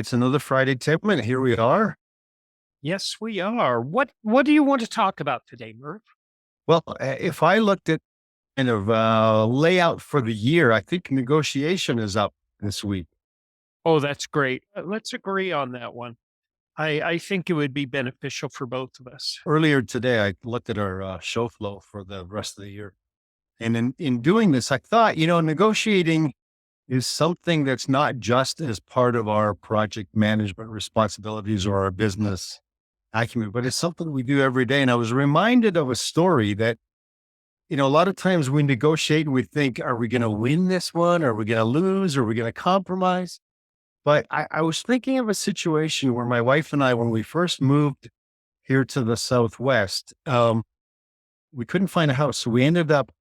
It's another Friday tip, and here we are. Yes, we are. What do you want to talk about today, Merv? Well, if I looked at kind of layout for the year, I think negotiation is up this week. Oh, that's great. Let's agree on that one. I think it would be beneficial for both of us. Earlier today, I looked at our show flow for the rest of the year. And in doing this, I thought, negotiating is something that's not just as part of our project management responsibilities or our business acumen, but it's something we do every day. And I was reminded of a story that a lot of times we negotiate and we think, are we going to win this one? Are we going to lose? Are we going to compromise? But I was thinking of a situation where my wife and I, when we first moved here to the Southwest, we couldn't find a house. So we ended up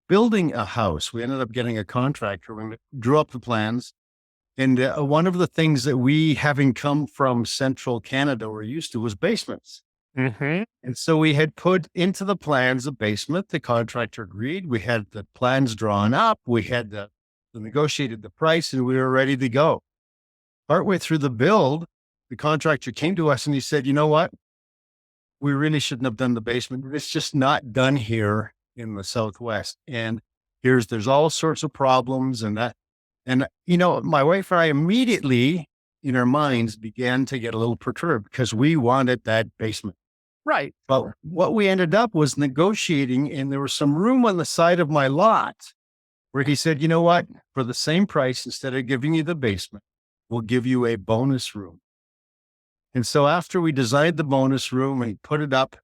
building a house. We ended up getting a contractor. We drew up the plans. And one of the things that we, having come from central Canada, were used to was basements. Hmm. And so we had put into the plans a basement. The contractor agreed. We had the plans drawn up. We had the negotiated the price, and we were ready to go. Partway through the build, the contractor came to us and he said, "You know what? We really shouldn't have done the basement. It's just not done here in the Southwest. And there's all sorts of problems and that." And my wife and I immediately, in our minds, began to get a little perturbed because we wanted that basement. Right. But what we ended up was negotiating, and there was some room on the side of my lot where he said, "You know what? For the same price, instead of giving you the basement, we'll give you a bonus room." And so after we designed the bonus room and put it up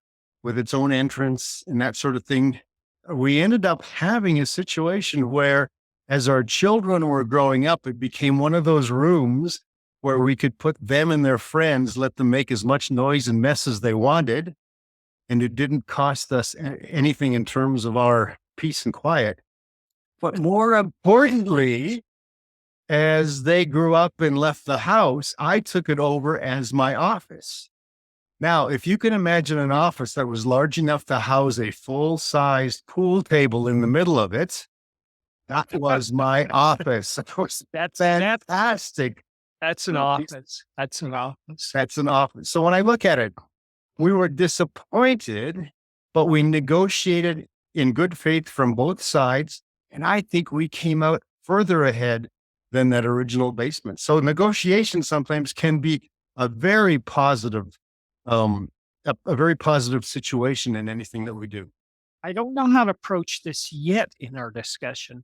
with its own entrance and that sort of thing, we ended up having a situation where, as our children were growing up, it became one of those rooms where we could put them and their friends, let them make as much noise and mess as they wanted. And it didn't cost us anything in terms of our peace and quiet. But more importantly, as they grew up and left the house, I took it over as my office. Now, if you can imagine an office that was large enough to house a full sized pool table in the middle of it, that was my office. It was That's fantastic. that's an office. That's an office. That's an office. So when I look at it, we were disappointed, but we negotiated in good faith from both sides. And I think we came out further ahead than that original basement. So negotiation sometimes can be a very positive, um, a very positive situation in anything that we do. I don't know how to approach this yet in our discussion,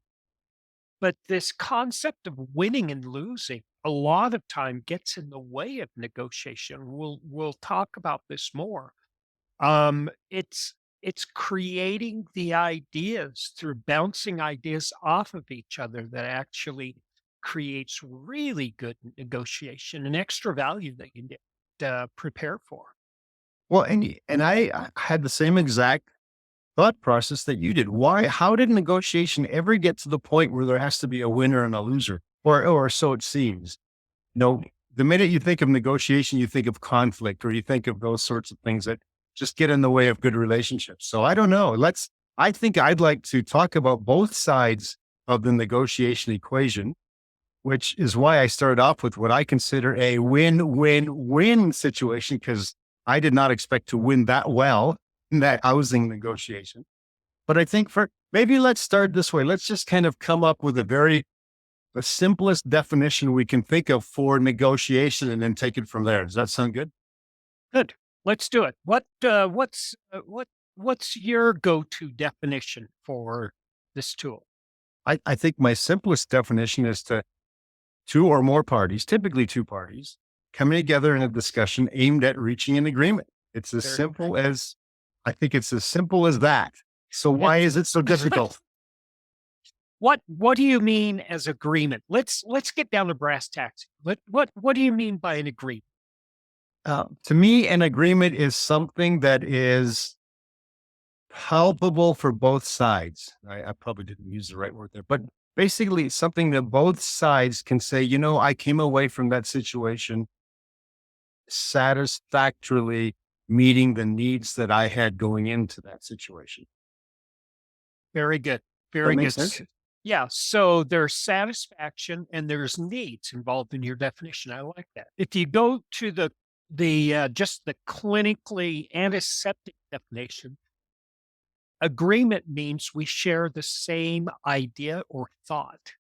but this concept of winning and losing a lot of time gets in the way of negotiation. We'll talk about this more. It's creating the ideas through bouncing ideas off of each other that actually creates really good negotiation and extra value that you need to prepare for. Well, and I had the same exact thought process that you did. Why? How did negotiation ever get to the point where there has to be a winner and a loser, or so it seems? No, the minute you think of negotiation, you think of conflict, or you think of those sorts of things that just get in the way of good relationships. So I don't know. I think I'd like to talk about both sides of the negotiation equation, which is why I started off with what I consider a win-win-win situation, because I did not expect to win that well in that housing negotiation. But I think maybe let's start this way. Let's just kind of come up with the simplest definition we can think of for negotiation and then take it from there. Does that sound good? Good. Let's do it. What's your go-to definition for this tool? I think my simplest definition is to two or more parties, typically two parties, coming together in a discussion aimed at reaching an agreement. It's as Very simple as, I think it's as simple as that. So good. why is it so difficult? What do you mean as agreement? Let's get down to brass tacks. What do you mean by an agreement? To me, an agreement is something that is palpable for both sides. I probably didn't use the right word there, but basically it's something that both sides can say, I came away from that situation satisfactorily meeting the needs that I had going into that situation. Very good. That Very makes good. sense. Yeah, so there's satisfaction and there's needs involved in your definition. I like that. If you go to the just the clinically antiseptic definition, agreement means we share the same idea or thought.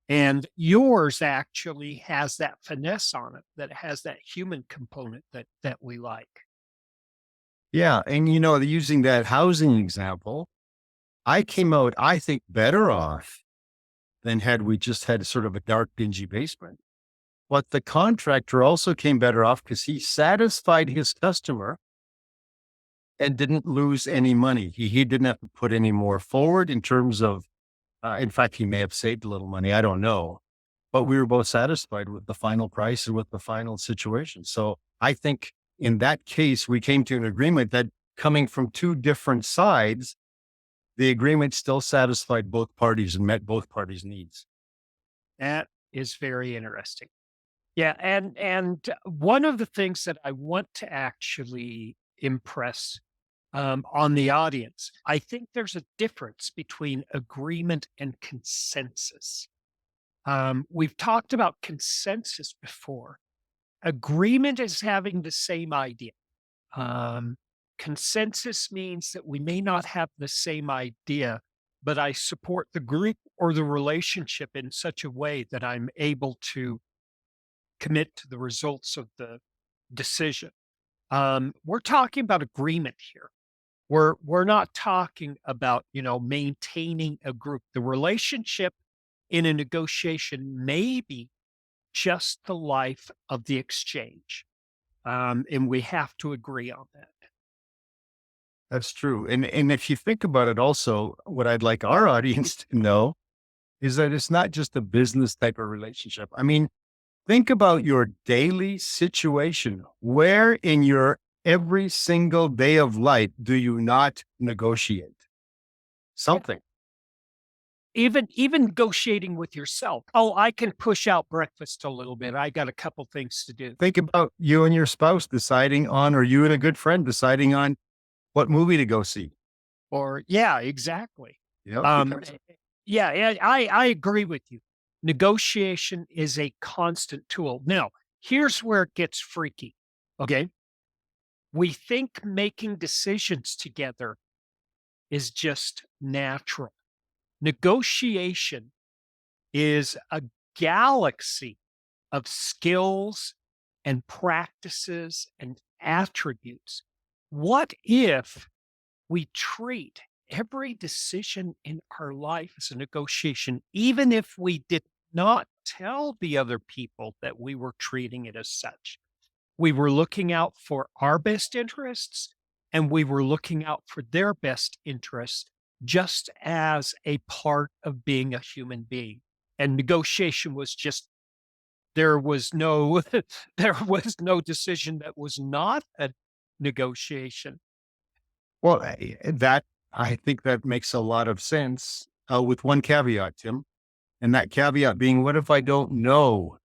And yours actually has that finesse on it, that has that human component that we like. Yeah. And, you know, using that housing example, I came out, I think, better off than had we just had sort of a dark, dingy basement. But the contractor also came better off because he satisfied his customer and didn't lose any money. He didn't have to put any more forward in terms of, in fact, he may have saved a little money. I don't know. But we were both satisfied with the final price and with the final situation. So I think in that case, we came to an agreement that coming from two different sides, the agreement still satisfied both parties and met both parties' needs. That is very interesting. Yeah, and one of the things that I want to actually impress on the audience, I think there's a difference between agreement and consensus. We've talked about consensus before. Agreement is having the same idea. Um, Consensus means that we may not have the same idea, but I support the group or the relationship in such a way that I'm able to commit to the results of the decision. We're talking about agreement here. We're not talking about, maintaining a group. The relationship in a negotiation may be just the life of the exchange. And we have to agree on that. That's true. And if you think about it also, what I'd like our audience to know is that it's not just a business type of relationship. I mean, think about your daily situation. Where in your every single day of life do you not negotiate something? Even negotiating with yourself. Oh, I can push out breakfast a little bit. I got a couple things to do. Think about you and your spouse deciding on, or you and a good friend deciding on what movie to go see. Or yeah, exactly. You know, it Um, becomes, yeah, I agree with you. Negotiation is a constant tool. Now, here's where it gets freaky. Okay. We think making decisions together is just natural. Negotiation is a galaxy of skills and practices and attributes. What if we treat every decision in our life as a negotiation, even if we did not tell the other people that we were treating it as such? We were looking out for our best interests and we were looking out for their best interests just as a part of being a human being. And negotiation was just there was no there was no decision that was not a negotiation. well, that I think that makes a lot of sense with one caveat, Tim. And that caveat being, what if I don't know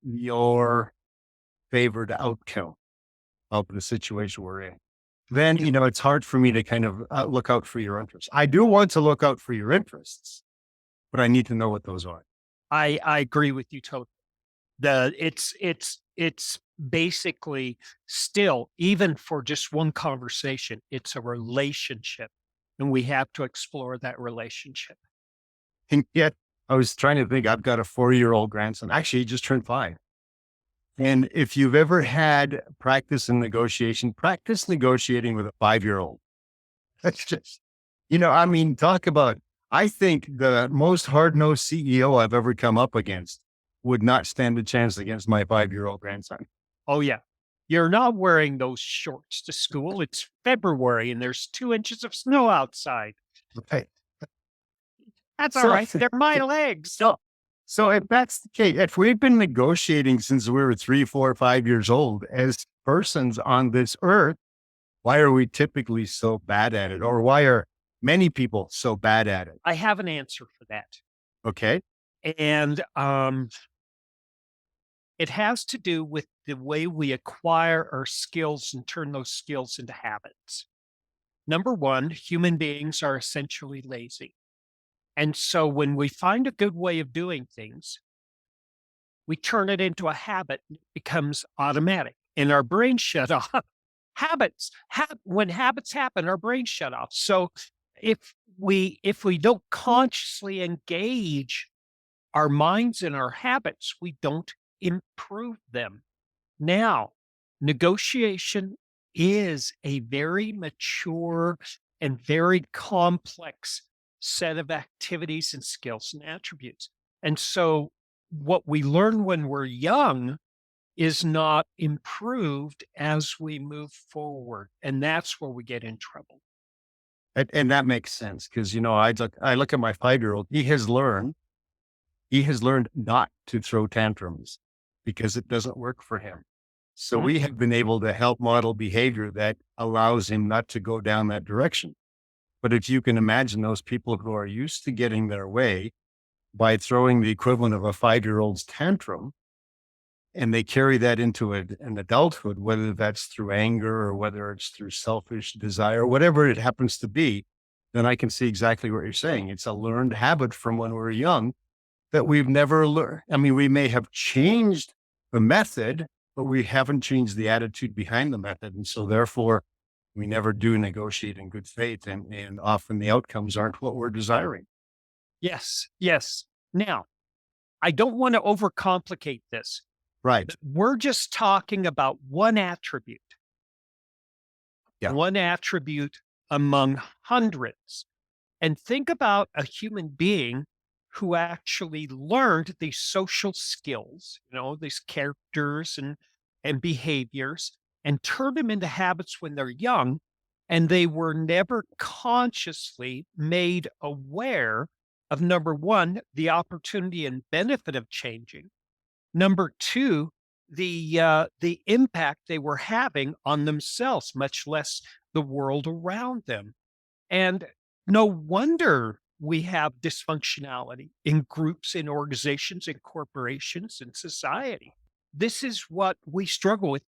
your favored outcome of the situation we're in? Then, you know, it's hard for me to kind of look out for your interests. I do want to look out for your interests, but I need to know what those are. I agree with you totally. It's basically still, even for just one conversation, it's a relationship, and we have to explore that relationship. And yet, I was trying to think, I've got a 4-year-old grandson. Actually, he just turned 5. And if you've ever had practice in negotiation, practice negotiating with a 5-year-old. That's just, you know, I mean, talk about, I think the most hard-nosed CEO I've ever come up against would not stand a chance against my 5-year-old grandson. Oh, yeah. You're not wearing those shorts to school. It's February and there's 2 inches of snow outside. Right. That's all So, right. They're my legs. so if that's the case, if we've been negotiating since we were 3, 4, 5 years old as persons on this earth, why are we typically so bad at it? Or why are many people so bad at it? I have an answer for that. Okay. And it has to do with the way we acquire our skills and turn those skills into habits. Number one, human beings are essentially lazy. And so when we find a good way of doing things, we turn it into a habit, and it becomes automatic, and our brains shut off. When habits happen, our brains shut off. So if we don't consciously engage our minds and our habits, we don't improve them. Now, negotiation is a very mature and very complex set of activities and skills and attributes. And so, what we learn when we're young is not improved as we move forward. And that's where we get in trouble. And that makes sense because, I look at my 5-year-old, he has learned not to throw tantrums because it doesn't work for him. So Mhm. we have been able to help model behavior that allows him not to go down that direction. But if you can imagine those people who are used to getting their way by throwing the equivalent of a 5-year-old's tantrum, and they carry that into an adulthood, whether that's through anger or whether it's through selfish desire, whatever it happens to be, then I can see exactly what you're saying. It's a learned habit from when we were young that we've never learned. I mean, we may have changed the method, but we haven't changed the attitude behind the method. And so therefore we never do negotiate in good faith. And often the outcomes aren't what we're desiring. Yes, yes. Now, I don't want to overcomplicate this, Right. but we're just talking about Yeah. one attribute among hundreds. And think about a human being who actually learned these social skills, these characters and behaviors, and turned them into habits when they're young. And they were never consciously made aware of, number one, the opportunity and benefit of changing. Number two, the impact they were having on themselves, much less the world around them. And no wonder we have dysfunctionality in groups, in organizations, in corporations, in society. This is what we struggle with.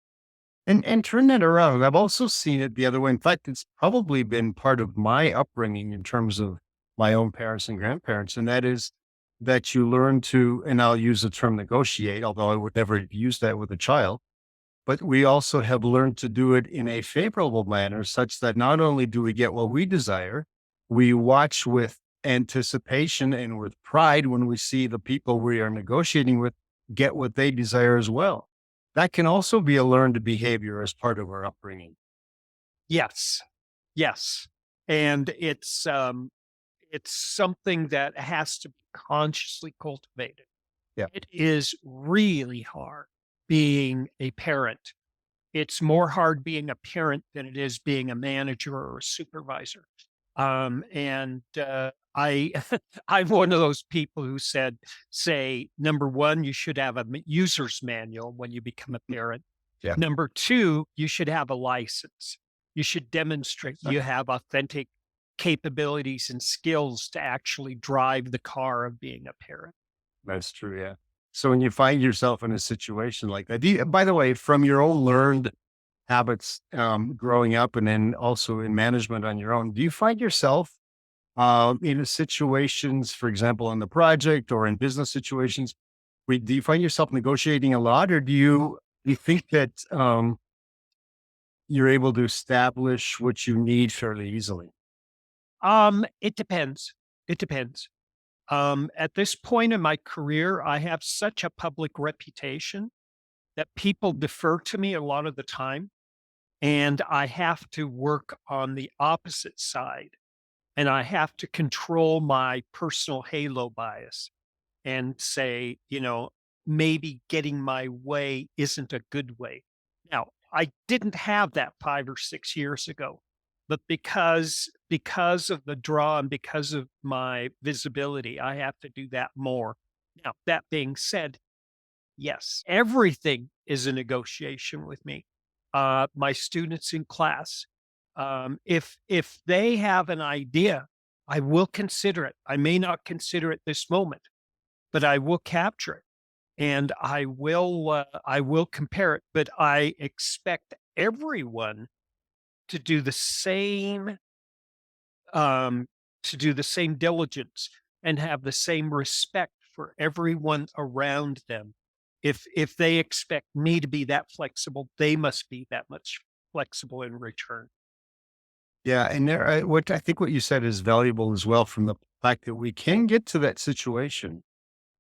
And turn that around. I've also seen it the other way. In fact, it's probably been part of my upbringing in terms of my own parents and grandparents. And that is that you learn to, and I'll use the term negotiate, although I would never use that with a child, but we also have learned to do it in a favorable manner such that not only do we get what we desire, we watch with anticipation and with pride when we see the people we are negotiating with get what they desire as well. That can also be a learned behavior as part of our upbringing. Yes. Yes. And it's something that has to be consciously cultivated. Yeah, It is really hard being a parent. It's more hard being a parent than it is being a manager or a supervisor. I, I'm one of those people who say, number one, you should have a user's manual when you become a parent. yeah. Number two, you should have a license. You should demonstrate Uh, you have authentic capabilities and skills to actually drive the car of being a parent. That's true. Yeah. So when you find yourself in a situation like that, by the way, from your own learned habits growing up and then also in management on your own, do you find yourself in situations, for example, on the project or in business situations, do you find yourself negotiating a lot, or do you think that you're able to establish what you need fairly easily? It depends. It depends. At this point in my career, I have such a public reputation that people defer to me a lot of the time, and I have to work on the opposite side, and I have to control my personal halo bias and say, maybe getting my way isn't a good way. Now, I didn't have that 5 or 6 years ago, but because of the draw and because of my visibility, I have to do that more. Now, that being said, yes, everything is a negotiation with me. My students in class, if they have an idea, I will consider it. I may not consider it this moment, but I will capture it and I will compare it. But I expect everyone to do the same um, to do the same diligence. and have the same respect for everyone around them. If they expect me to be that flexible, they must be that much flexible in return. Yeah, and what I think what you said is valuable as well, from the fact that we can get to that situation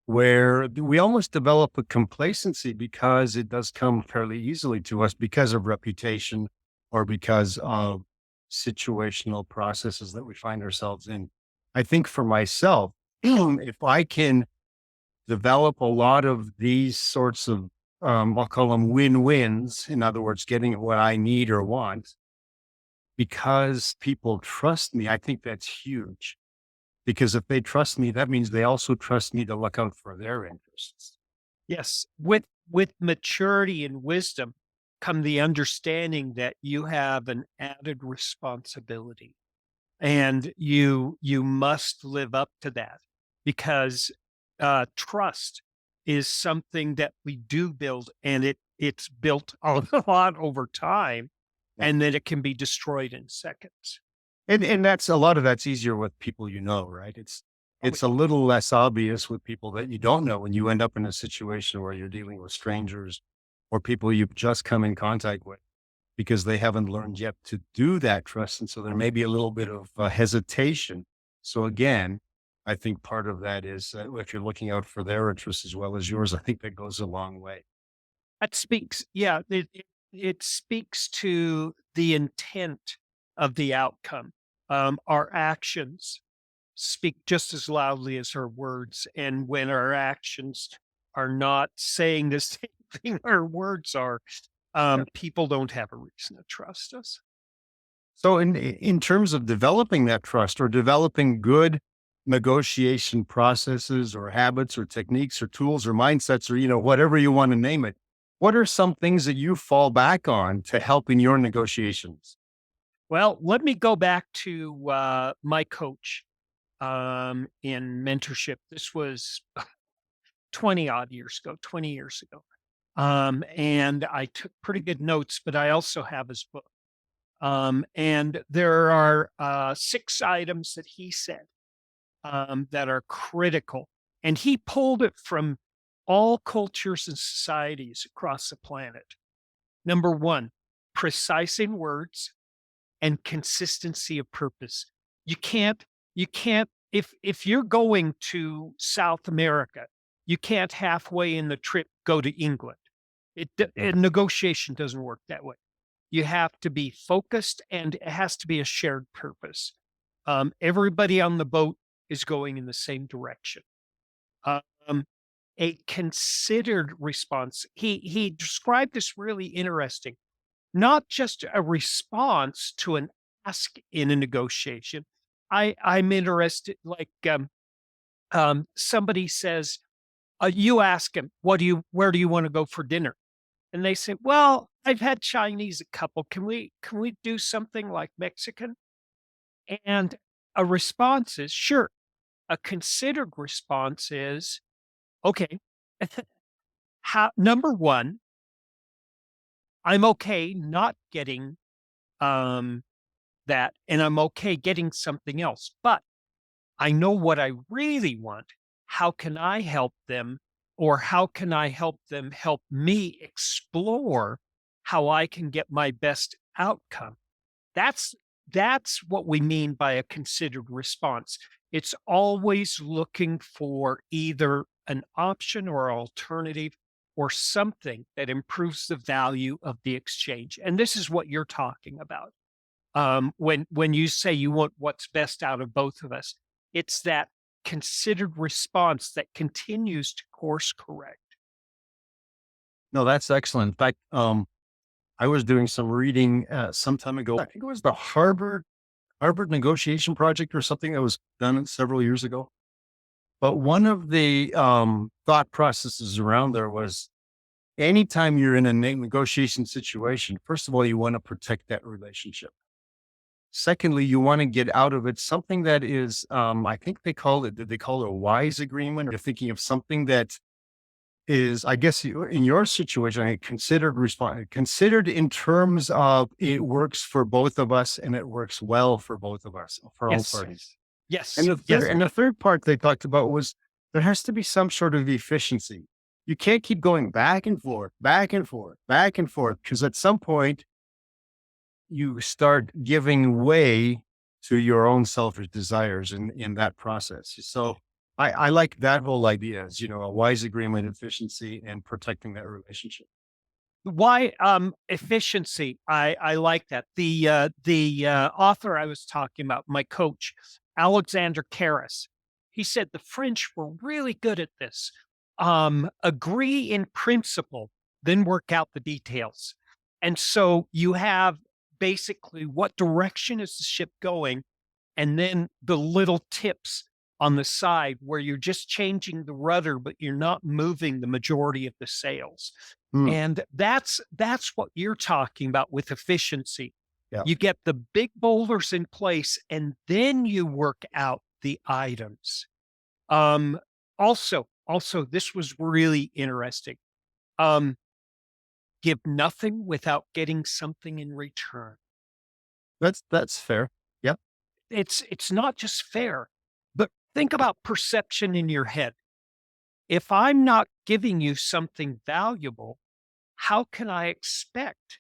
where we almost develop a complacency because it does come fairly easily to us because of reputation or because of situational processes that we find ourselves in. I think for myself, if I can develop a lot of these sorts of, I'll call them win-wins, in other words, getting what I need or want, because people trust me, I think that's huge. Because if they trust me, that means they also trust me to look out for their interests. Yes, with maturity and wisdom come the understanding that you have an added responsibility, and you must live up to that, because trust is something that we do build, and it's built a lot over time, Yeah. and then it can be destroyed in seconds. And that's a lot of that's easier with people you know, right? Oh, It's a little less obvious with people that you don't know when you end up in a situation where you're dealing with strangers or people you've just come in contact with because they haven't learned yet to do that trust. And so there may be a little bit of hesitation. So again, I think part of that is if you're looking out for their interests as well as yours, I think that goes a long way. that speaks, yeah, it speaks to the intent of the outcome. Our actions speak just as loudly as our words. And when our actions are not saying the same thing our words are, people don't have a reason to trust us. So in terms of developing that trust or developing good negotiation processes or habits or techniques or tools or mindsets or whatever you want to name it, what are some things that you fall back on to help in your negotiations? Well, let me go back to my coach in mentorship. This was 20 odd years ago, 20 years ago. And I took pretty good notes, but I also have his book. And there are 6 items that he said that are critical. And he pulled it from all cultures and societies across the planet. Number one, precise in words and consistency of purpose. You can't, if you're going to South America, you can't halfway in the trip go to England. Yeah. A negotiation doesn't work that way. You have to be focused, and it has to be a shared purpose. Everybody on the boat is going in the same direction. Um, a considered response. He described this really interesting. Not just a response to an ask in a negotiation. I'm interested. Like somebody says, you ask him, where do you want to go for dinner? And they say, well, I've had Chinese a couple. Can we do something like Mexican? And a response is sure. A considered response is okay. How, number one, I'm okay not getting um, that, and I'm okay getting something else. But I know what I really want. How can I help them? Or how can I help them help me explore how I can get my best outcome? That's that's what we mean by a considered response. It's always looking for either an option or alternative or something that improves the value of the exchange. And this is what you're talking about. When you say you want what's best out of both of us, it's that considered response that continues to course correct. No, that's excellent. In fact, I was doing some reading some time ago. I think it was the Harvard negotiation project or something that was done several years ago. But one of the thought processes around there was anytime you're in a negotiation situation, first of all, you want to protect that relationship. Secondly, you want to get out of it something that is, I think did they call it a wise agreement? Or you're thinking of something that is, I guess, in your situation, considered in terms of it works for both of us and it works well for both of us, for all Yes. parties. Yes. And Yes. the third part they talked about was there has to be some sort of efficiency. You can't keep going back and forth, back and forth, back and forth, because at some point you start giving way to your own selfish desires in that process. So I like that whole idea as, a wise agreement, efficiency, and protecting that relationship. Why efficiency? I like that. The author I was talking about, my coach, Alexander Karras, he said the French were really good at this. Agree in principle, then work out the details. And so you have basically what direction is the ship going, and then the little tips on the side where you're just changing the rudder, but you're not moving the majority of the sails. Hmm. And that's what you're talking about with efficiency. Yeah. You get the big boulders in place and then you work out the items. Um, also, this was really interesting. Um, give nothing without getting something in return. That's fair. Yep. It's not just fair, but think about perception in your head. If I'm not giving you something valuable, how can I expect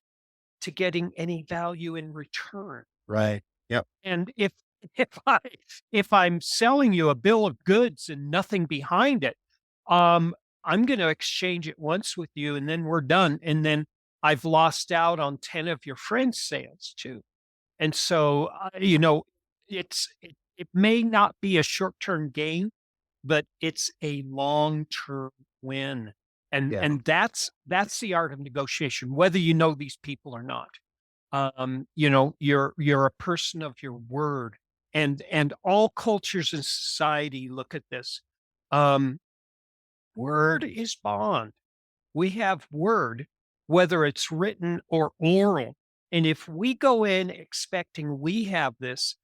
to getting any value in return? Right. Yep. And if I if I'm selling you a bill of goods and nothing behind it, um, I'm going to exchange it once with you, and then we're done. And then I've lost out on 10 of your friends' sales too. And so, it may not be a short-term gain, but it's a long-term win. Yeah. And that's the art of negotiation, whether you know these people or not. You're a person of your word, and all cultures in society look at this. Um, word is bond. We have word, whether it's written or oral. And if we go in expecting we have this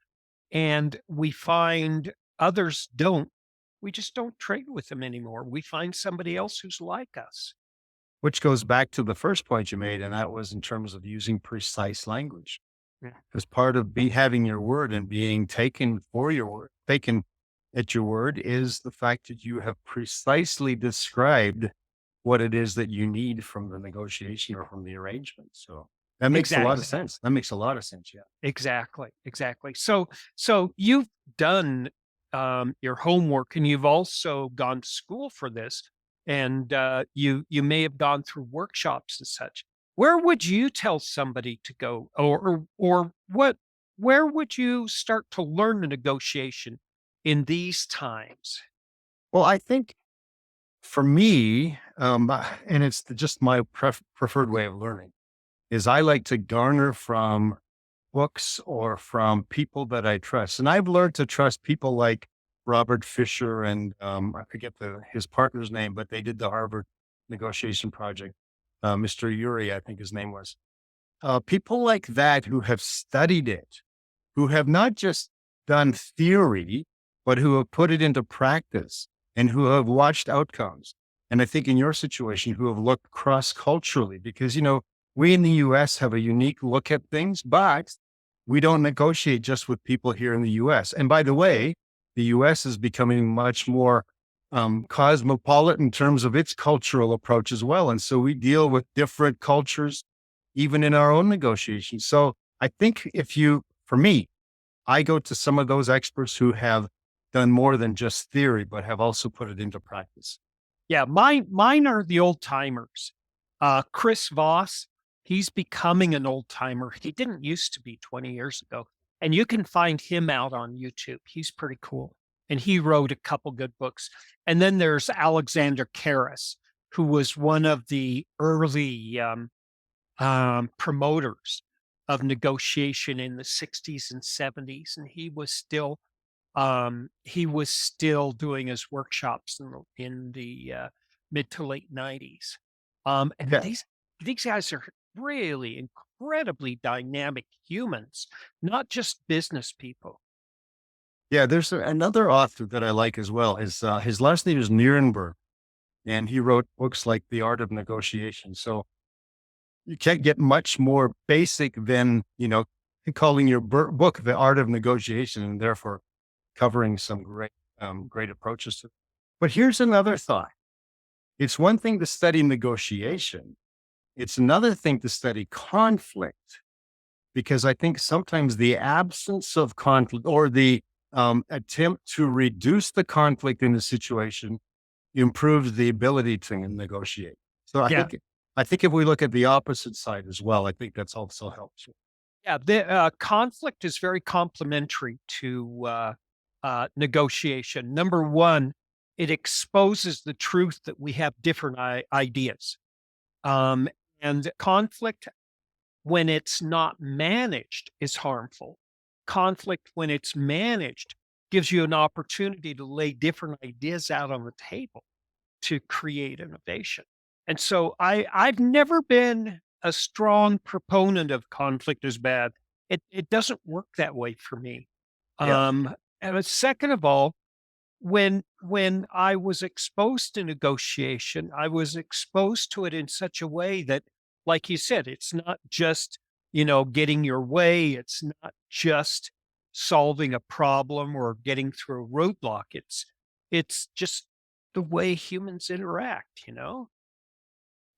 and we find others don't, we just don't trade with them anymore. We find somebody else who's like us. Which goes back to the first point you made, and that was in terms of using precise language. Yeah. As part of having your word and being taken for your word, taken at your word is the fact that you have precisely described what it is that you need from the negotiation or from the arrangement. So that makes a lot of Exactly. sense. That makes a lot of sense. Yeah. Exactly. Exactly. So you've done your homework and you've also gone to school for this, and you may have gone through workshops and such. Where would you tell somebody to go, or what? Where would you start to learn the negotiation in these times? Well, I think for me, and it's just my preferred way of learning, is I like to garner from books or from people that I trust. And I've learned to trust people like Robert Fisher and I forget his partner's name, but they did the Harvard negotiation project. Mr. Uri, I think his name was. People like that who have studied it, who have not just done theory, but who have put it into practice and who have watched outcomes. And I think in your situation, who have looked cross culturally, because, we in the US have a unique look at things, but we don't negotiate just with people here in the US. And by the way, the US is becoming much more cosmopolitan in terms of its cultural approach as well. And so we deal with different cultures, even in our own negotiations. So I think for me, I go to some of those experts who have done more than just theory, but have also put it into practice. Yeah, mine are the old timers. Chris Voss, he's becoming an old timer. He didn't used to be 20 years ago. And you can find him out on YouTube. He's pretty cool. And he wrote a couple good books. And then there's Alexander Karras, who was one of the early promoters of negotiation in the 60s and 70s. And he was still doing his workshops in the mid to late 90s. And Yeah. these guys are really incredibly dynamic humans, not just business people. Yeah. There's another author that I like as well. His last name is Nierenberg, and he wrote books like The Art of Negotiation. So you can't get much more basic than, calling your book The Art of Negotiation, and therefore covering some great approaches to. But here's another thought. It's one thing to study negotiation. It's another thing to study conflict, because I think sometimes the absence of conflict or the attempt to reduce the conflict in the situation improves the ability to negotiate. So Yeah. I think if we look at the opposite side as well, I think that's also helps. Yeah, the conflict is very complementary to negotiation. Number one, it exposes the truth that we have different ideas. Um, and conflict, when it's not managed, is harmful. Conflict, when it's managed, gives you an opportunity to lay different ideas out on the table to create innovation. And so I've never been a strong proponent of conflict is bad. It doesn't work that way for me. Yeah. Second of all, when I was exposed to negotiation, I was exposed to it in such a way that, like you said, it's not just, getting your way. It's not just solving a problem or getting through a roadblock. It's just the way humans interact.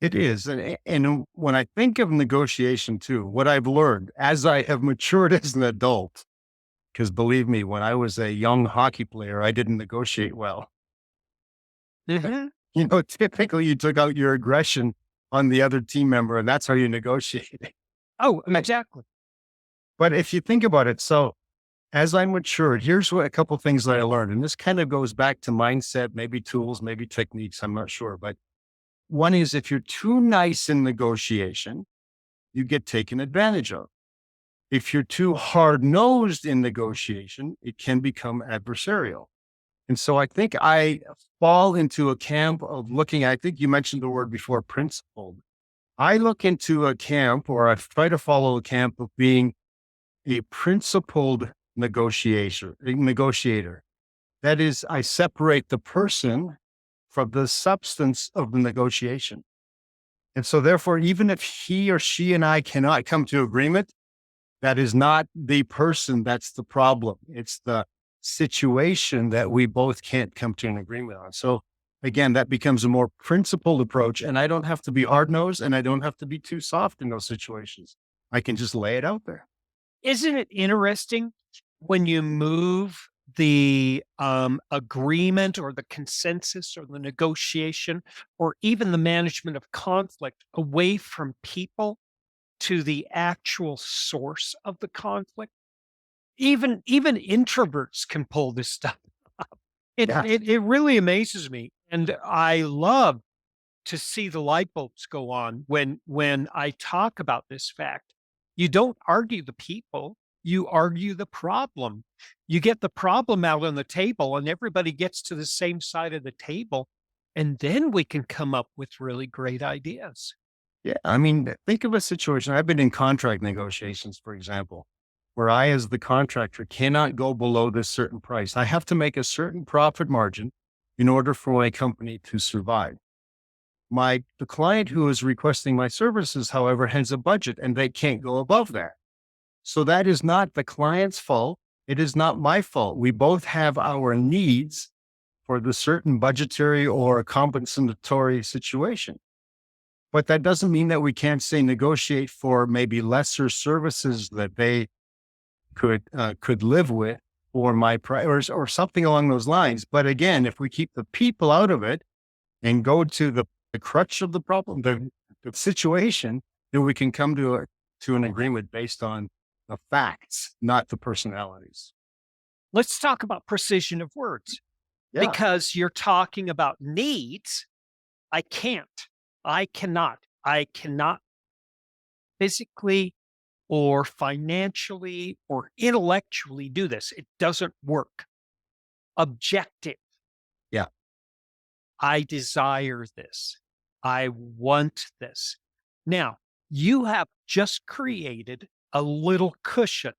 It is. And when I think of negotiation too, what I've learned as I have matured as an adult, because believe me, when I was a young hockey player, I didn't negotiate well. Mhm. Typically you took out your aggression on the other team member, and that's how you negotiated. Oh, exactly. But if you think about it, so as I matured, here's what a couple things that I learned. And this kind of goes back to mindset, maybe tools, maybe techniques. I'm not sure. But one is if you're too nice in negotiation, you get taken advantage of. If you're too hard nosed in negotiation, it can become adversarial. And so I think I fall into a camp of looking, I think you mentioned the word before, principled. I look into a camp, or I try to follow a camp of being a principled negotiator. That is, I separate the person from the substance of the negotiation. And so therefore, even if he or she and I cannot come to agreement, that is not the person that's the problem. It's the situation that we both can't come to an agreement on. So again, that becomes a more principled approach. And I don't have to be hard nosed, and I don't have to be too soft in those situations. I can just lay it out there. Isn't it interesting when you move the agreement or the consensus or the negotiation or even the management of conflict away from people to the actual source of the conflict? Even introverts can pull this stuff. It Yes. it, it really amazes me, and I love to see the light bulbs go on when I talk about this fact. You don't argue the people, you argue the problem. You get the problem out on the table and everybody gets to the same side of the table, and then we can come up with really great ideas. Yeah. I mean, think of a situation. I've been in contract negotiations, for example, where I, as the contractor, cannot go below this certain price. I have to make a certain profit margin in order for my company to survive. The client who is requesting my services, however, has a budget and they can't go above that. So that is not the client's fault. It is not my fault. We both have our needs for the certain budgetary or compensatory situation. But that doesn't mean that we can't say negotiate for maybe lesser services that they could live with, or my priors or something along those lines. But again, if we keep the people out of it and go to the crutch of the problem, the situation, then we can come to an agreement based on the facts, not the personalities. Let's talk about precision of words Yeah. because you're talking about needs. I can't. I cannot physically or financially or intellectually do this. It doesn't work. Objective. Yeah. I desire this. I want this. Now, you have just created a little cushion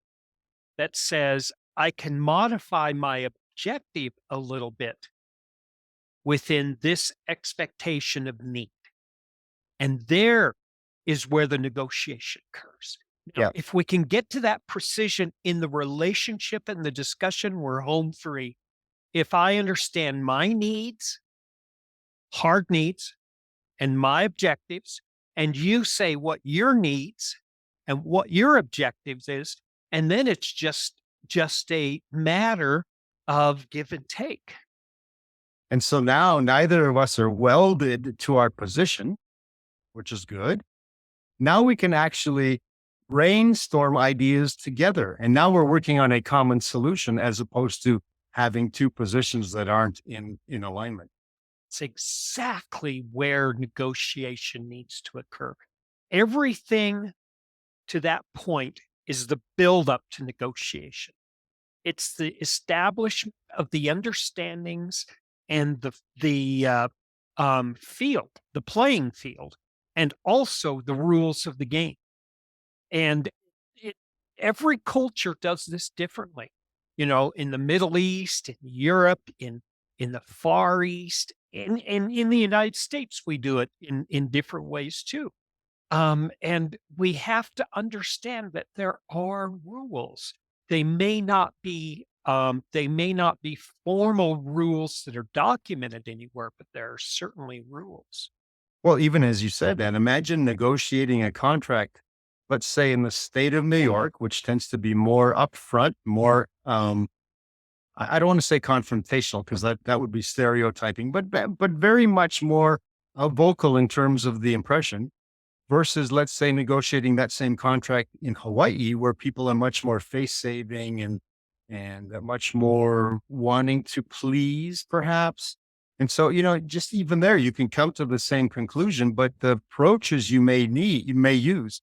that says I can modify my objective a little bit within this expectation of need. And there is where the negotiation occurs. Now, Yeah. if we can get to that precision in the relationship and the discussion, we're home free. If I understand my needs, hard needs, and my objectives, and you say what your needs and what your objectives is, and then it's just a matter of give and take. And so now neither of us are welded to our position, which is good. Now we can actually brainstorm ideas together. And now we're working on a common solution as opposed to having two positions that aren't in alignment. It's exactly where negotiation needs to occur. Everything to that point is the buildup to negotiation. It's the establishment of the understandings and the field, the playing field, and also the rules of the game. And it, every culture does this differently. You know, in the Middle East, in Europe, in the Far East, in the United States, we do it in different ways too. And we have to understand that there are rules. They may not be formal rules that are documented anywhere, but there are certainly rules. Well, even as you said that, imagine negotiating a contract, let's say in the state of New York, which tends to be more upfront, more I don't want to say confrontational because that would be stereotyping, but very much more vocal in terms of the impression versus, let's say, negotiating that same contract in Hawaii, where people are much more face saving and much more wanting to please, perhaps. And so, just even there, you can come to the same conclusion, but the approaches you may use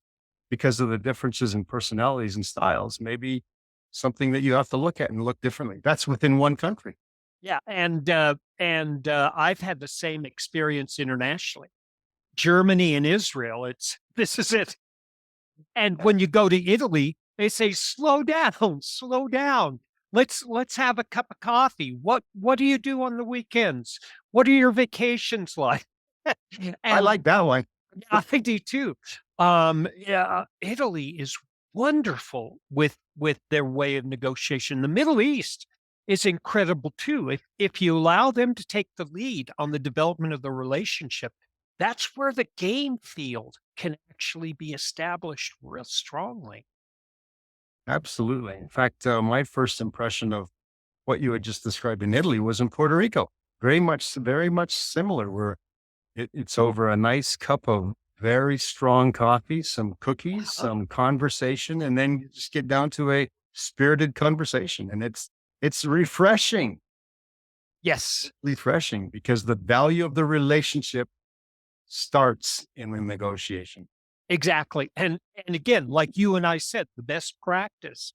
because of the differences in personalities and styles, maybe something that you have to look at and look differently. That's within one country. Yeah, and I've had the same experience internationally. Germany and Israel. It's this is it. And when you go to Italy, they say, slow down, slow down. Let's have a cup of coffee. What do you do on the weekends? What are your vacations like? I And like that one. I do too. Yeah, Italy is wonderful with their way of negotiation. The Middle East is incredible too. If you allow them to take the lead on the development of the relationship, that's where the game field can actually be established real strongly. Absolutely. In fact, my first impression of what you had just described in Italy was in Puerto Rico. Very much similar, where it's over a nice cup of very strong coffee, some cookies, Uh, some conversation, and then you just get down to a spirited conversation. And it's yes, refreshing because the value of the relationship starts in the negotiation. exactly. And again, like you and I said, the best practice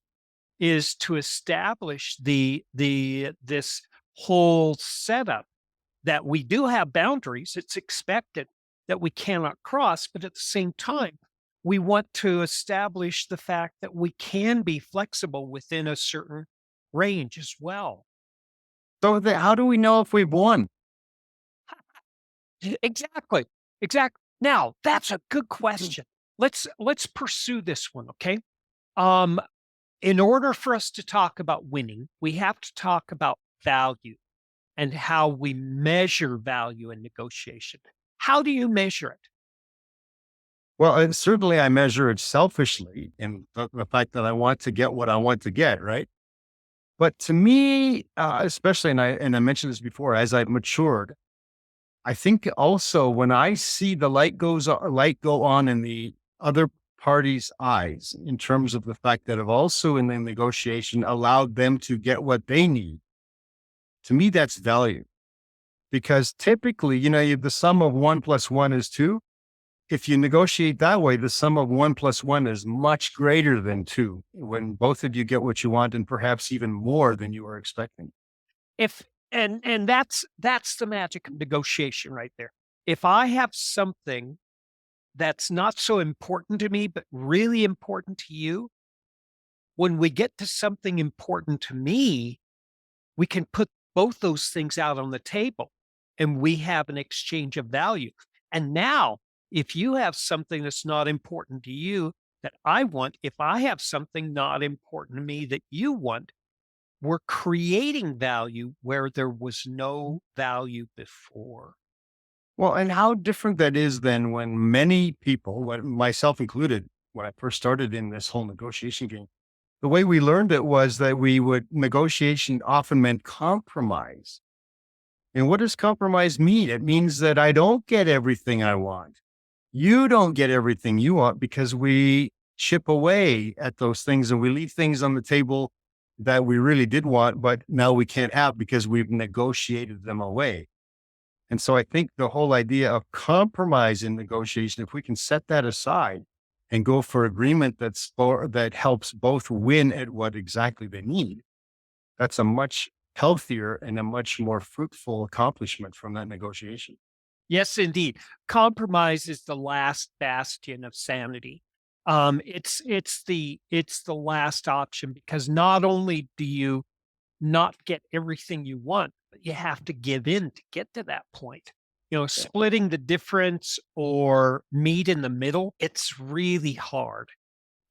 is to establish the this whole setup that we do have boundaries. It's expected that we cannot cross, but at the same time, we want to establish the fact that we can be flexible within a certain range as well. So how do we know if we've won? Exactly. Exactly. Now, that's a good question. Let's pursue this one, okay? Um, in order for us to talk about winning, we have to talk about value and how we measure value in negotiation. How do you measure it? Well, and certainly I measure it selfishly in the fact that I want to get what I want to get, right? But to me, especially, and I mentioned this before, as I've matured, I think also when I see the light go on in the other party's eyes, in terms of the fact that I've also in the negotiation allowed them to get what they need. To me, that's value because typically, the sum of one plus one is two. If you negotiate that way, the sum of one plus one is much greater than two when both of you get what you want and perhaps even more than you were expecting. If and that's the magic of negotiation right there. If I have something that's not so important to me, but really important to you, when we get to something important to me, we can put both those things out on the table and we have an exchange of value. And now, if you have something that's not important to you, that I want. If I have something not important to me that you want, we're creating value where there was no value before. Well, and how different that is than when many people, myself included, when I first started in this whole negotiation game, the way we learned it was that negotiation often meant compromise. And what does compromise mean? It means that I don't get everything I want. You don't get everything you want because we chip away at those things and we leave things on the table that we really did want, but now we can't have because we've negotiated them away. And so I think the whole idea of compromise in negotiation, if we can set that aside and go for agreement that helps both win at what exactly they need, that's a much healthier and a much more fruitful accomplishment from that negotiation. Yes, indeed. Compromise is the last bastion of sanity. It's the last option, because not only do you not get everything you want, but you have to give in to get to that point. Splitting the difference or meet in the middle, it's really hard.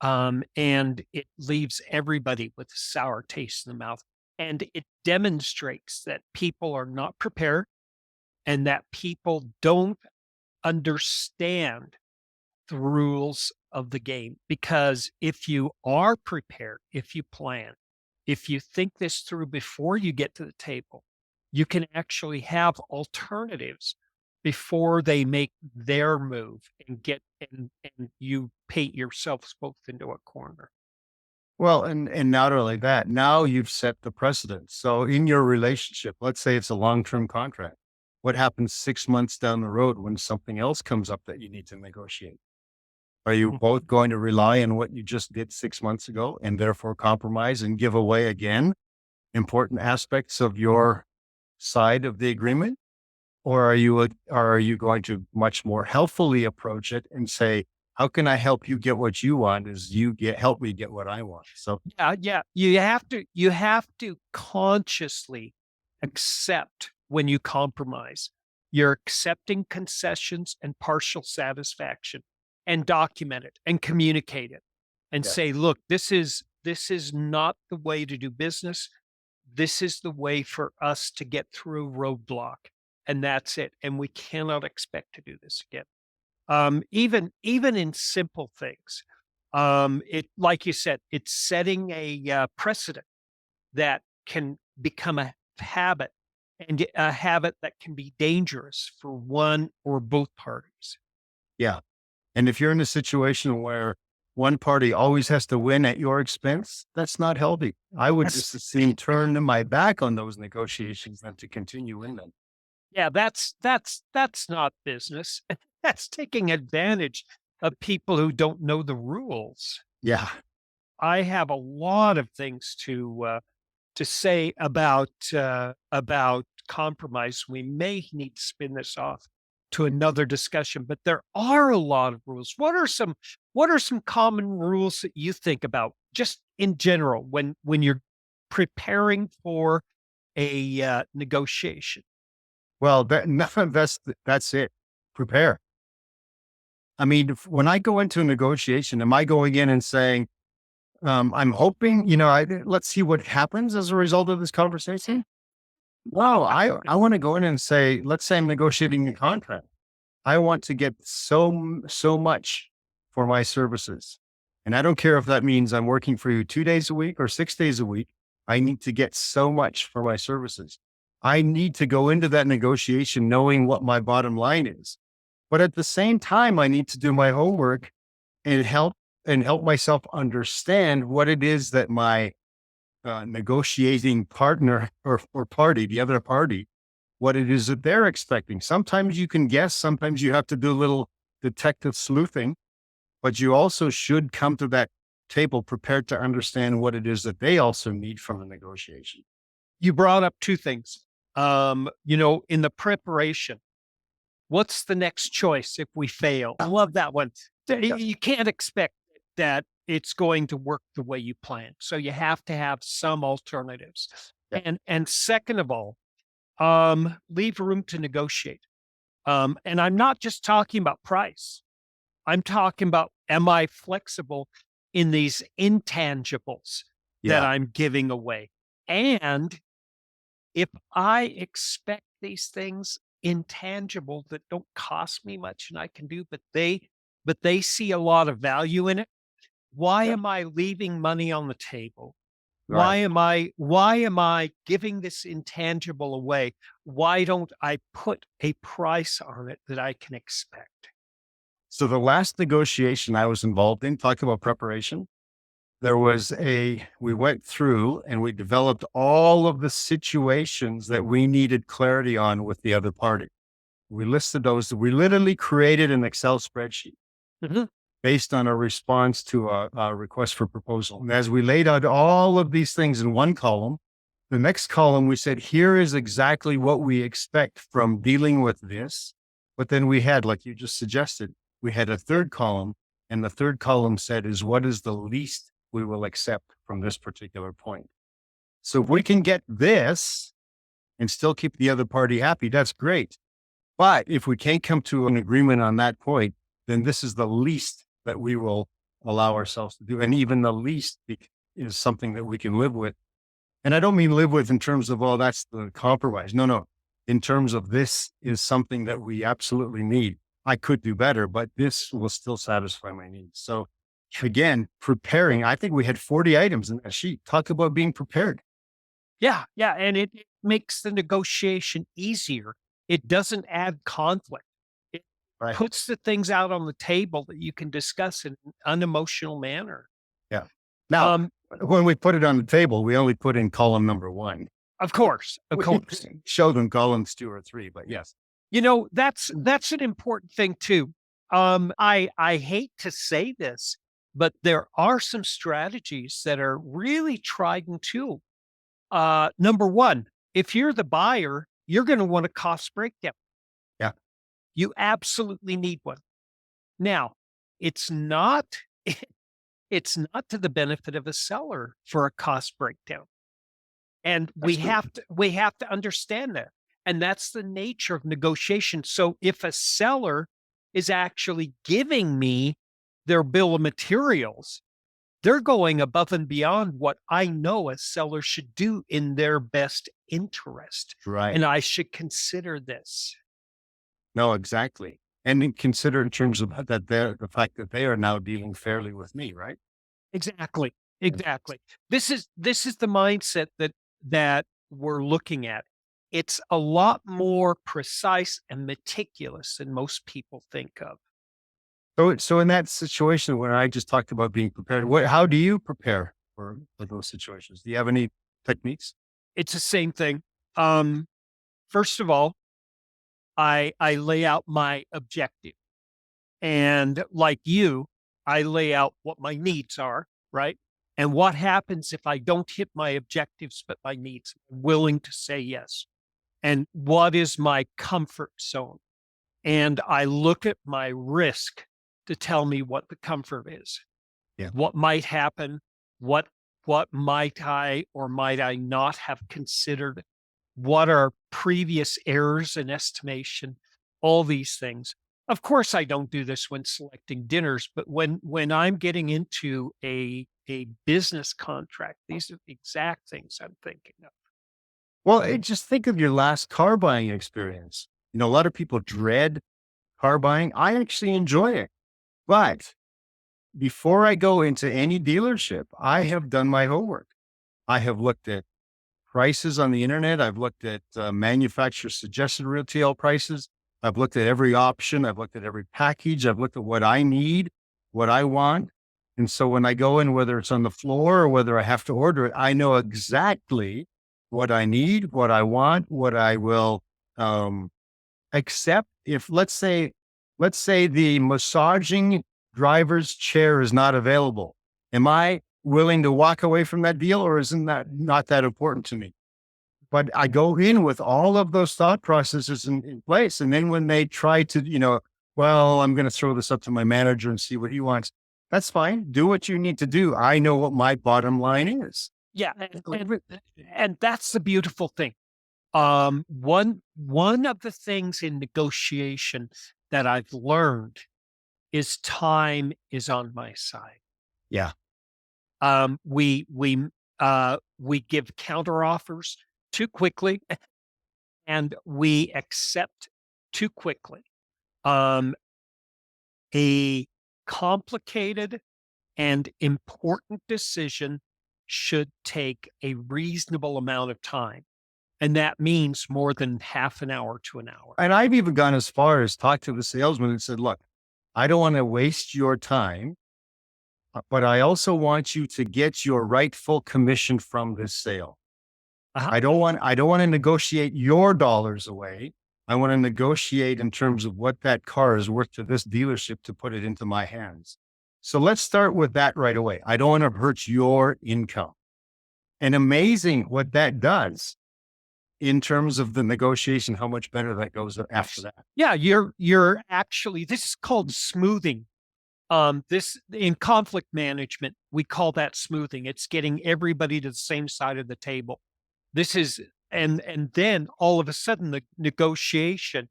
And it leaves everybody with a sour taste in the mouth. And it demonstrates that people are not prepared and that people don't understand the rules of the game. Because if you are prepared, if you plan, if you think this through before you get to the table, you can actually have alternatives before they make their move and you paint yourselves both into a corner. Well, and not only that, now you've set the precedent. So in your relationship, let's say it's a long-term contract. What happens 6 months down the road when something else comes up that you need to negotiate? Are you both going to rely on what you just did 6 months ago and therefore compromise and give away again important aspects of your side of the agreement? Or are you going to much more healthfully approach it and say, how can I help you get what you want as help me get what I want? So Yeah. You have to consciously accept when you compromise. You're accepting concessions and partial satisfaction, and document it and communicate it and yeah. say, look, this is not the way to do business. This is the way for us to get through roadblock. And that's it. And we cannot expect to do this again. Even in simple things. It, like you said, it's setting a precedent that can become a habit, and a habit that can be dangerous for one or both parties. Yeah. And if you're in a situation where one party always has to win at your expense, that's not healthy. I would That's just as soon turn my back on those negotiations than to continue in them. Yeah, that's not business. That's taking advantage of people who don't know the rules. Yeah. I have a lot of things to say about compromise. We may need to spin this off to another discussion, but there are a lot of rules. What are some common rules that you think about just in general when you're preparing for a negotiation? Well, that's it. Prepare. I mean, when I go into a negotiation, am I going in and saying, I'm hoping, let's see what happens as a result of this conversation? Wow, I want to go in and say, let's say I'm negotiating a contract. I want to get so much for my services. And I don't care if that means I'm working for you 2 days a week or 6 days a week. I need to get so much for my services. I need to go into that negotiation knowing what my bottom line is. But at the same time, I need to do my homework and help myself understand what it is that my negotiating partner or party, the other party, what it is that they're expecting. Sometimes you can guess, sometimes you have to do a little detective sleuthing, but you also should come to that table prepared to understand what it is that they also need from a negotiation. You brought up two things. In the preparation, what's the next choice if we fail? I love that one. You can't expect that it's going to work the way you plan. So you have to have some alternatives. Yeah. And second of all, leave room to negotiate. And I'm not just talking about price. I'm talking about, am I flexible in these intangibles that Yeah. I'm giving away? And if I expect these things intangible that don't cost me much and I can do, but they see a lot of value in it, why Yeah. am I leaving money on the table? Right. Why am I giving this intangible away? Why don't I put a price on it that I can expect? So the last negotiation I was involved in, talk about preparation, we went through and we developed all of the situations that we needed clarity on with the other party. We listed those. We literally created an Excel spreadsheet Mhm. based on a response to a request for proposal. And as we laid out all of these things in one column, the next column, we said, here is exactly what we expect from dealing with this. But then we had, like you just suggested, we had a third column. And the third column said, is what is the least we will accept from this particular point? So if we can get this and still keep the other party happy, that's great. But if we can't come to an agreement on that point, then this is the least that we will allow ourselves to do. And even the least is something that we can live with. And I don't mean live with in terms of, oh, that's the compromise. No, no. In terms of this is something that we absolutely need. I could do better, but this will still satisfy my needs. So again, preparing, I think we had 40 items in that sheet. Talk about being prepared. Yeah, yeah, and it makes the negotiation easier. It doesn't add conflict. It Right. puts the things out on the table that you can discuss in an unemotional manner. Yeah. Now, Um, when we put it on the table, we only put in column number one. of We course. show them columns 2 or 3, but yes. You know, that's an important thing too. I hate to say this, but there are some strategies that are really tried and true. Number one, if you're the buyer, you're going to want a cost breakdown. Yeah. You absolutely need one. Now, it's not it's not to the benefit of a seller for a cost breakdown. And That's true. we have to understand that. And that's the nature of negotiation. So if a seller is actually giving me their bill of materials, they're going above and beyond what I know a seller should do in their best interest. Right. And I should consider this. No, exactly. And then consider in terms of the fact that they are now dealing fairly with me, right? Exactly. Yeah. Exactly. This is the mindset that we're looking at. It's a lot more precise and meticulous than most people think of. So in that situation where I just talked about being prepared, how do you prepare for those situations? Do you have any techniques? It's the same thing. Um, First of all, I lay out my objective. And like you, I lay out what my needs are, right? And what happens if I don't hit my objectives, but my needs? I'm willing to say yes. And what is my comfort zone? And I look at my risk to tell me what the comfort is. Yeah. What might happen? What what might I or might I not have considered? What are previous errors in estimation? All these things. Of course, I don't do this when selecting dinners, but when I'm getting into a business contract, these are the exact things I'm thinking of. Well, just think of your last car buying experience. A lot of people dread car buying. I actually enjoy it. But before I go into any dealership, I have done my homework. I have looked at prices on the internet. I've looked at manufacturer suggested retail prices. I've looked at every option. I've looked at every package. I've looked at what I need, what I want. And so when I go in, whether it's on the floor or whether I have to order it, I know exactly what I need, what I want, what I will accept. If let's say the massaging driver's chair is not available, am I willing to walk away from that deal, or isn't that not that important to me? But I go in with all of those thought processes in place. And then when they try to, well, I'm going to throw this up to my manager and see what he wants. That's fine. Do what you need to do. I know what my bottom line is. Yeah, and that's the beautiful thing. One of the things in negotiation that I've learned is time is on my side. Yeah. Um, we we we give counter offers too quickly, and we accept too quickly. Um, a complicated and important decision should take a reasonable amount of time. And that means more than half an hour to an hour. And I've even gone as far as talk to the salesman and said, look, I don't want to waste your time, but I also want you to get your rightful commission from this sale. Uh-huh. I don't want to negotiate your dollars away. I want to negotiate in terms of what that car is worth to this dealership to put it into my hands. So let's start with that right away. I don't want to hurt your income. And amazing what that does in terms of the negotiation, how much better that goes after that. Yeah, you're actually, this is called smoothing. This in conflict management, we call that smoothing. It's getting everybody to the same side of the table. This is, and then all of a sudden the negotiation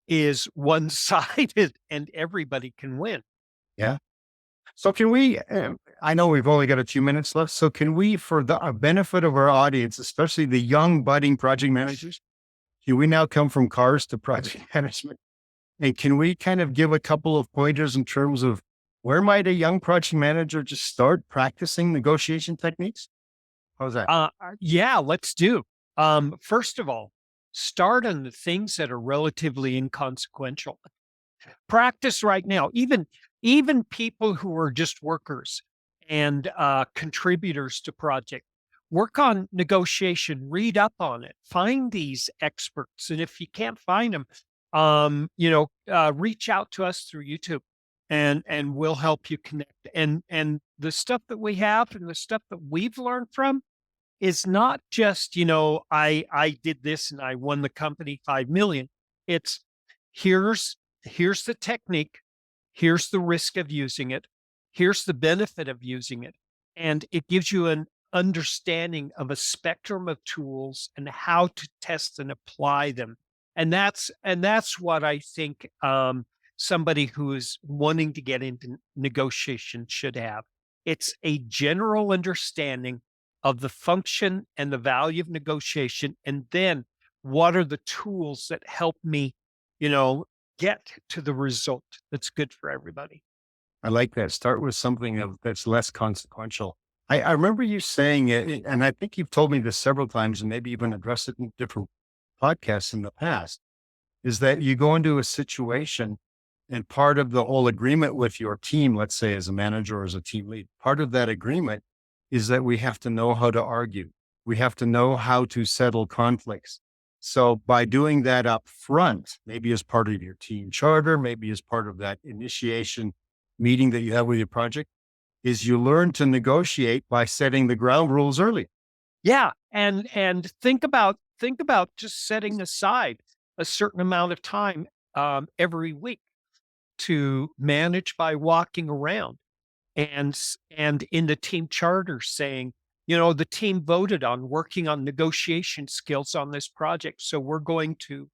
is one-sided and everybody can win. Yeah. So can we, I know we've only got a few minutes left. So can we, for the benefit of our audience, especially the young budding project managers, can we now come from cars to project management? And can we kind of give a couple of pointers in terms of where might a young project manager just start practicing negotiation techniques? How's that? Yeah, let's do. First of all, start on the things that are relatively inconsequential. Practice right now. Even people who are just workers and contributors to project, work on negotiation. Read up on it. Find these experts, and if you can't find them, reach out to us through YouTube, and we'll help you connect. And the stuff that we have and the stuff that we've learned from is not just, I did this and I won the company 5 million. It's here's the technique, here's the risk of using it, here's the benefit of using it, and it gives you an understanding of a spectrum of tools and how to test and apply them. And that's what I think somebody who is wanting to get into negotiation should have. It's a general understanding of the function and the value of negotiation, and then what are the tools that help me, get to the result that's good for everybody. I like that. Start with something that's less consequential. I remember you saying it, and I think you've told me this several times and maybe even addressed it in different podcasts in the past, is that you go into a situation and part of the whole agreement with your team, let's say as a manager or as a team lead, part of that agreement is that we have to know how to argue. We have to know how to settle conflicts. So by doing that up front, maybe as part of your team charter, maybe as part of that initiation meeting that you have with your project, is you learn to negotiate by setting the ground rules early. Yeah, and think about just setting aside a certain amount of time every week to manage by walking around, and in the team charter saying, the team voted on working on negotiation skills on this project, so we're going to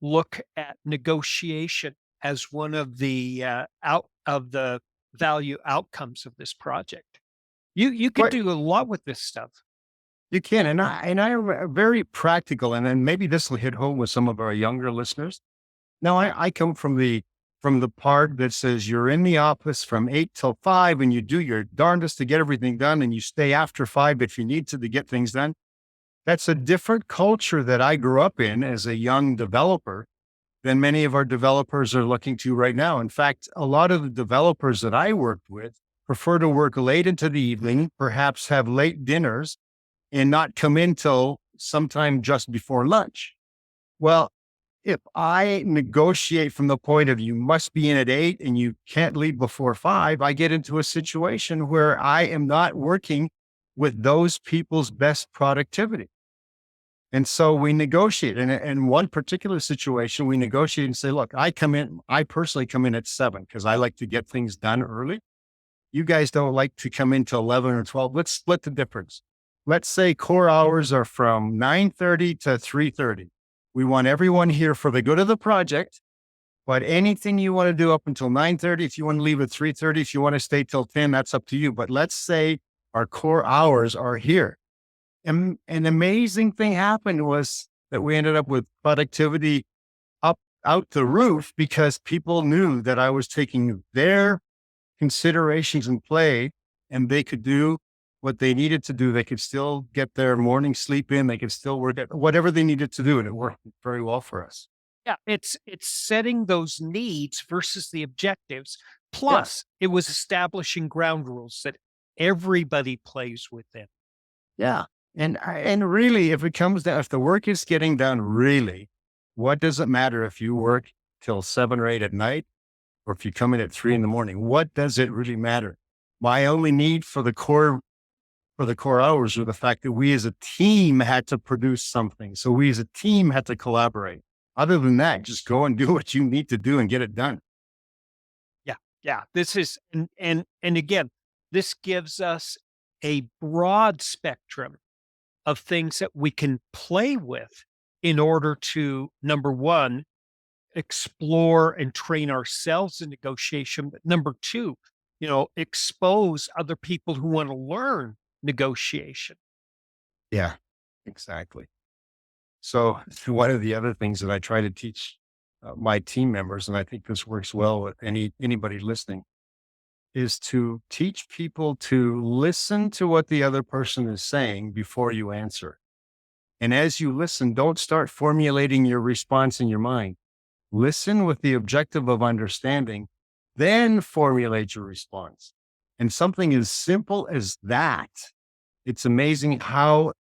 look at negotiation as one of the out of the value outcomes of this project. You could But do a lot with this stuff. you can, and I am very practical, and then maybe this will hit home with some of our younger listeners. Now, I come from the part that says you're in the office from 8 till 5 and you do your darndest to get everything done and you stay after 5 if you need to get things done. That's a different culture that I grew up in as a young developer than many of our developers are looking to right now. In fact, a lot of the developers that I worked with prefer to work late into the evening, perhaps have late dinners, and not come in till sometime just before lunch. Well, if I negotiate from the point of you must be in at 8 and you can't leave before 5, I get into a situation where I am not working with those people's best productivity. And so we negotiate. And in one particular situation, we negotiate and say, look, I personally come in at 7 because I like to get things done early. You guys don't like to come in till 11 or 12. Let's split the difference. Let's say core hours are from 9:30 to 3:30. We want everyone here for the good of the project, But anything you want to do up until 9:30, if you want to leave at 3:30, if you want to stay till 10, that's up to you. But let's say our core hours are here. And an amazing thing happened was that we ended up with productivity up out the roof because people knew that I was taking their considerations in play and they could do what they needed to do. They could still get their morning sleep in. They could still work at whatever they needed to do. And it worked very well for us. Yeah, it's setting those needs versus the objectives. Yeah. Plus, it was establishing ground rules that everybody plays within. Yeah. And really, if it comes down, if the work is getting done, really, what does it matter if you work till 7 or 8 at night, or if you come in at 3 in the morning? What does it really matter? My only need for the core hours were the fact that we as a team had to produce something. So we as a team had to collaborate. Other than that, just go and do what you need to do and get it done. Yeah, yeah. This is and again, this gives us a broad spectrum of things that we can play with in order to, number one, explore and train ourselves in negotiation. But number two, expose other people who want to learn negotiation. Yeah, exactly. So one of the other things that I try to teach my team members, and I think this works well with anybody listening, is to teach people to listen to what the other person is saying before you answer. And as you listen, don't start formulating your response in your mind. Listen with the objective of understanding, then formulate your response. And something as simple as that, it's amazing how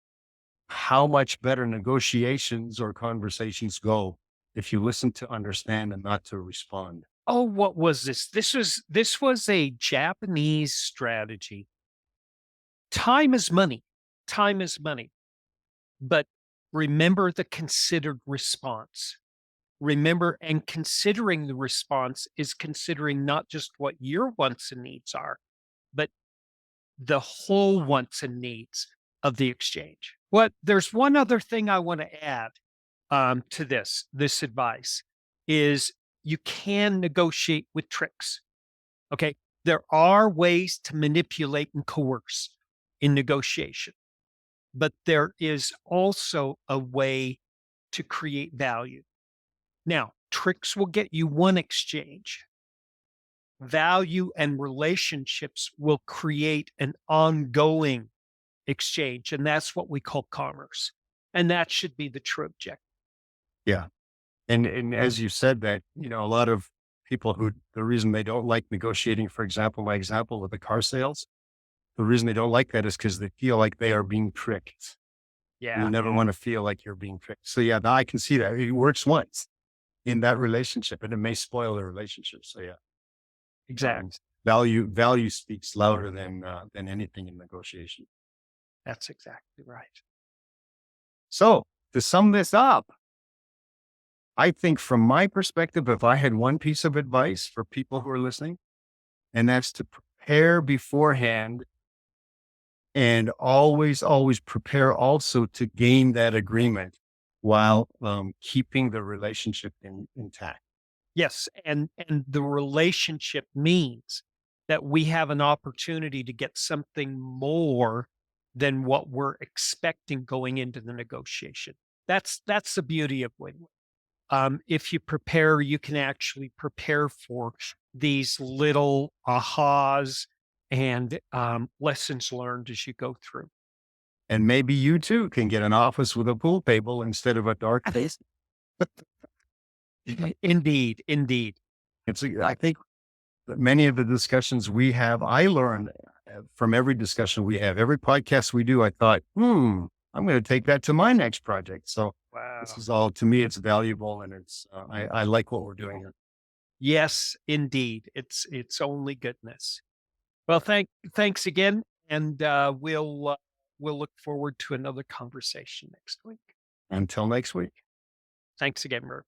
much better negotiations or conversations go if you listen to understand and not to respond. Oh, what was this? This was a Japanese strategy. Time is money. Time is money. But remember the considered response. Remember, and considering the response is considering not just what your wants and needs are, but the whole wants and needs of the exchange. There's one other thing I want to add to this advice is you can negotiate with tricks. Okay. There are ways to manipulate and coerce in negotiation, but there is also a way to create value. Now, tricks will get you one exchange. Value and relationships will create an ongoing exchange. And that's what we call commerce. And that should be the true objective. Yeah. And as you said that, a lot of people the reason they don't like negotiating, for example, my example with the car sales, the reason they don't like that is because they feel like they are being tricked. You Yeah, never want to feel like you're being tricked. So yeah, now I can see that it works once in that relationship and it may spoil the relationship. So yeah, exactly. value speaks louder than anything in negotiation. That's exactly right. So to sum this up, I think from my perspective, if I had one piece of advice for people who are listening, and that's to prepare beforehand and always, always prepare also to gain that agreement while keeping the relationship intact. Yes, and the relationship means that we have an opportunity to get something more than what we're expecting going into the negotiation. That's the beauty of win-win. If you prepare, you can actually prepare for these little ahas and lessons learned as you go through. And maybe you too can get an office with a pool table instead of a dark place. Indeed, indeed. I think that many of the discussions we have, I learned from every discussion we have, every podcast we do. I thought, I'm going to take that to my next project. So Wow. this is all, to me, it's valuable and I like what we're doing here. Yes, indeed. It's only goodness. Well, thanks again, and we'll look forward to another conversation next week. Until next week. Thanks again, Merv.